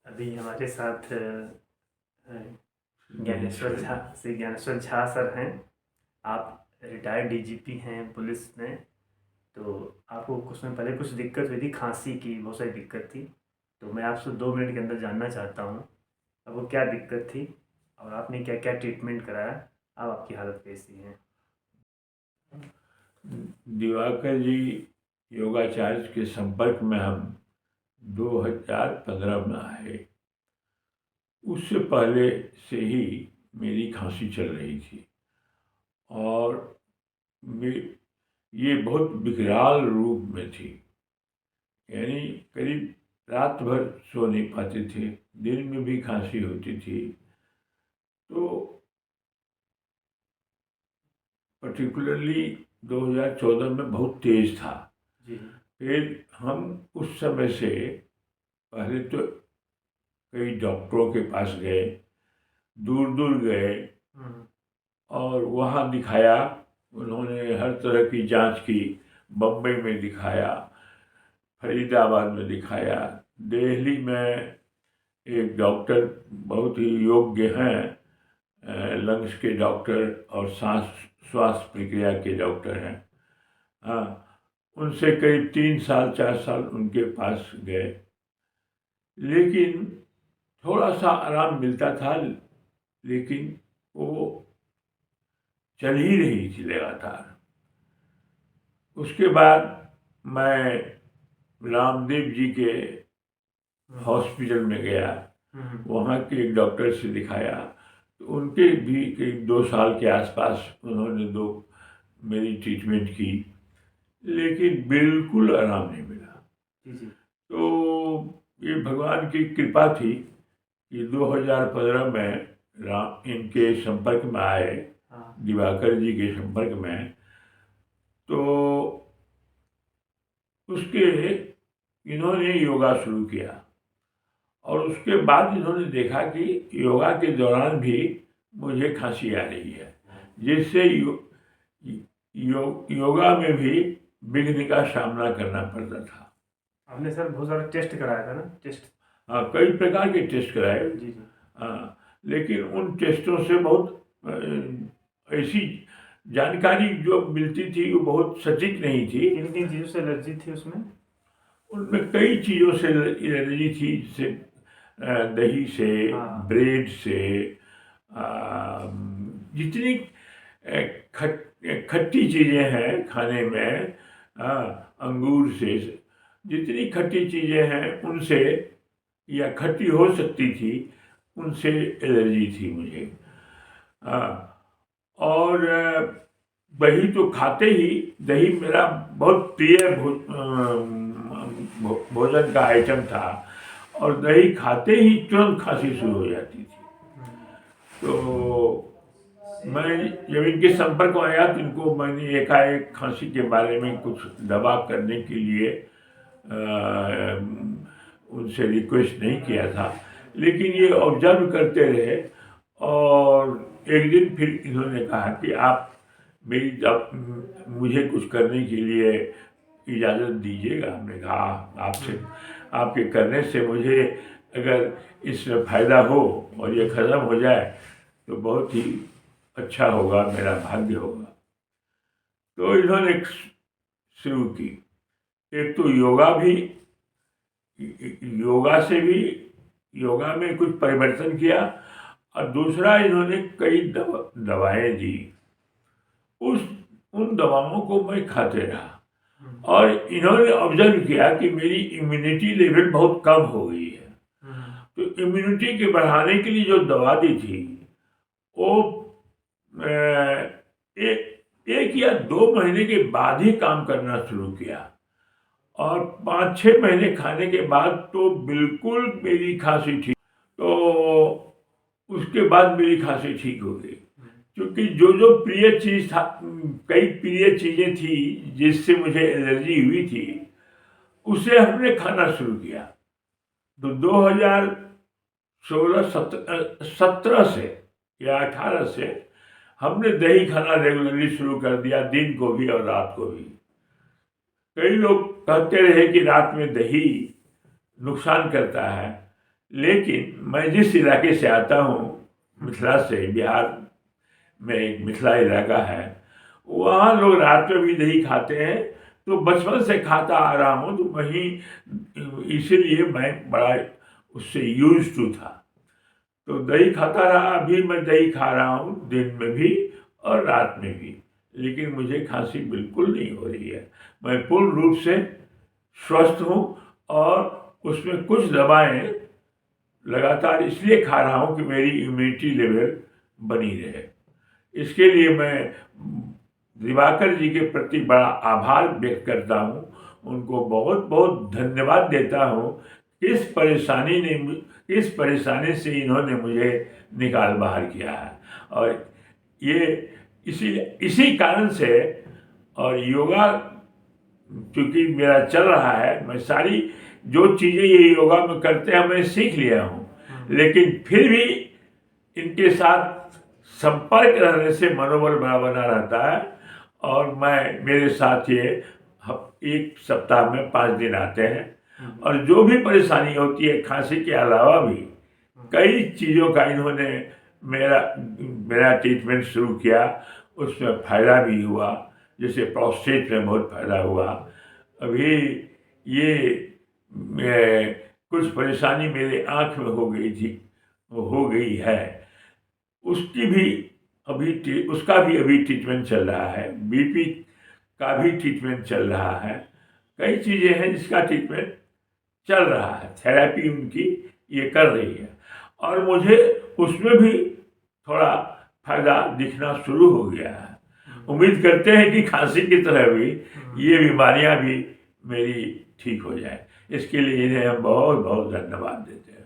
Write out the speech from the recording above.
अभी हमारे साथ ज्ञानेश्वर झा श्री ज्ञानेश्वर झा सर हैं। आप रिटायर्ड डीजीपी हैं पुलिस में। तो आपको कुछ समय पहले कुछ दिक्कत हुई थी, खांसी की बहुत सारी दिक्कत थी। तो मैं आपसे 2 मिनट के अंदर जानना चाहता हूँ आपको क्या दिक्कत थी और आपने क्या क्या ट्रीटमेंट कराया, अब आपकी हालत कैसी है। दिवाकर जी योगाचार्य के संपर्क में हम 2015 में आए। उससे पहले से ही मेरी खांसी चल रही थी और ये बहुत विकराल रूप में थी। यानी करीब रात भर सो नहीं पाते थे, दिन में भी खांसी होती थी। तो पर्टिकुलरली 2014 में बहुत तेज था। जी। फिर हम उस समय से पहले तो कई डॉक्टरों के पास गए, दूर दूर गए हम्म। और वहाँ दिखाया। उन्होंने हर तरह की जांच की। बम्बई में दिखाया, फरीदाबाद में दिखाया, दिल्ली में एक डॉक्टर बहुत ही योग्य हैं, लंग्स के डॉक्टर और सांस श्वास प्रक्रिया के डॉक्टर हैं। हाँ, उनसे करीब 3 साल 4 साल उनके पास गए, लेकिन थोड़ा सा आराम मिलता था। लेकिन वो चल ही रही थी लगातार। उसके बाद मैं रामदेव जी के हॉस्पिटल में गया, वहाँ के एक डॉक्टर से दिखाया। तो उनके भी करीब 2 साल के आसपास उन्होंने मेरी ट्रीटमेंट की, लेकिन बिल्कुल आराम नहीं मिला। जी। तो ये भगवान की कृपा थी कि 2015 में इनके संपर्क में आए, हाँ। दिवाकर जी के संपर्क में। तो उसके इन्होंने योगा शुरू किया और उसके बाद इन्होंने देखा कि योगा के दौरान भी मुझे खांसी आ रही है, जिससे योगा में भी विघ्न का सामना करना पड़ता था। आपने सर बहुत सारा टेस्ट कराया था ना, टेस्ट। हाँ, कई प्रकार के टेस्ट कराए। जी जी। हाँ, लेकिन उन टेस्टों से बहुत ऐसी जानकारी जो मिलती थी वो बहुत सटीक नहीं थी। किन किन चीज़ों से एलर्जी थी उसमें। उनमें कई चीज़ों से एलर्जी थी, जैसे दही से, हाँ। ब्रेड से, जितनी खट्टी चीज़ें हैं खाने में, अंगूर से, जितनी खट्टी चीज़ें हैं उनसे या खट्टी हो सकती थी, उनसे एलर्जी थी मुझे। और दही तो खाते ही, दही मेरा बहुत प्रिय भोजन का आइटम था और दही खाते ही तुरंत खांसी शुरू हो जाती थी। तो मैं जब इनके संपर्क में आया तो इनको मैंने एकाएक खांसी के बारे में कुछ दवा करने के लिए उनसे रिक्वेस्ट नहीं किया था, लेकिन ये ऑब्जर्व करते रहे। और एक दिन फिर इन्होंने कहा कि आप मेरी जब मुझे कुछ करने के लिए इजाज़त दीजिएगा। हमने कहा आपसे, आपके करने से मुझे अगर इसमें फ़ायदा हो और ये ख़त्म हो जाए तो बहुत ही अच्छा होगा, मेरा भाग्य होगा। तो इन्होंने शुरू की। एक तो योगा से भी, योगा में कुछ परिवर्तन किया और दूसरा इन्होंने कई दवाएं दी। उन दवाओं को मैं खाते रहा और इन्होंने ऑब्जर्व किया कि मेरी इम्यूनिटी लेवल बहुत कम हो गई है। तो इम्यूनिटी के बढ़ाने के लिए जो दवा दी थी वो एक या 2 महीने के बाद ही काम करना शुरू किया और 5-6 महीने खाने के बाद तो बिल्कुल मेरी खांसी ठीक। तो उसके बाद मेरी खांसी ठीक हो गई, क्योंकि जो जो प्रिय चीज था, कई प्रिय चीजें थी जिससे मुझे एलर्जी हुई थी, उसे हमने खाना शुरू किया। तो 2016-17 से या 18 से हमने दही खाना रेगुलरली शुरू कर दिया, दिन को भी और रात को भी। कई लोग कहते रहे कि रात में दही नुकसान करता है, लेकिन मैं जिस इलाके से आता हूँ, मिथिला से, बिहार में एक मिथिला इलाका है, वहाँ लोग रात में भी दही खाते हैं। तो बचपन से खाता आ रहा हूँ, तो वहीं इसीलिए मैं बड़ा उससे यूज टू था। तो दही खाता रहा, अभी मैं दही खा रहा हूँ दिन में भी और रात में भी, लेकिन मुझे खांसी बिल्कुल नहीं हो रही है। मैं पूर्ण रूप से स्वस्थ हूँ और उसमें कुछ दवाएं लगातार इसलिए खा रहा हूँ कि मेरी इम्यूनिटी लेवल बनी रहे। इसके लिए मैं दिवाकर जी के प्रति बड़ा आभार व्यक्त करता हूँ, उनको बहुत बहुत धन्यवाद देता हूँ। किस परेशानी से इन्होंने मुझे निकाल बाहर किया है। और ये इसी इसी कारण से, और योगा क्योंकि मेरा चल रहा है, मैं सारी जो चीज़ें ये योगा में करते हैं मैं सीख लिया हूँ, लेकिन फिर भी इनके साथ संपर्क रहने से मनोबल बड़ा बना रहता है। और मेरे साथ ये एक सप्ताह में 5 दिन आते हैं, और जो भी परेशानी होती है खांसी के अलावा भी कई चीज़ों का इन्होंने मेरा ट्रीटमेंट शुरू किया, उसमें फ़ायदा भी हुआ। जैसे प्रोस्टेट में बहुत फ़ायदा हुआ। अभी ये कुछ परेशानी मेरे आँख में हो गई थी, हो गई है, उसका भी अभी ट्रीटमेंट चल रहा है। बीपी का भी ट्रीटमेंट चल रहा है। कई चीज़ें हैं जिसका ट्रीटमेंट चल रहा है, थेरेपी उनकी ये कर रही है, और मुझे उसमें भी थोड़ा फायदा दिखना शुरू हो गया है। उम्मीद करते हैं कि खांसी की तरह भी ये बीमारियां भी मेरी ठीक हो जाए। इसके लिए इन्हें हम बहुत बहुत धन्यवाद देते हैं।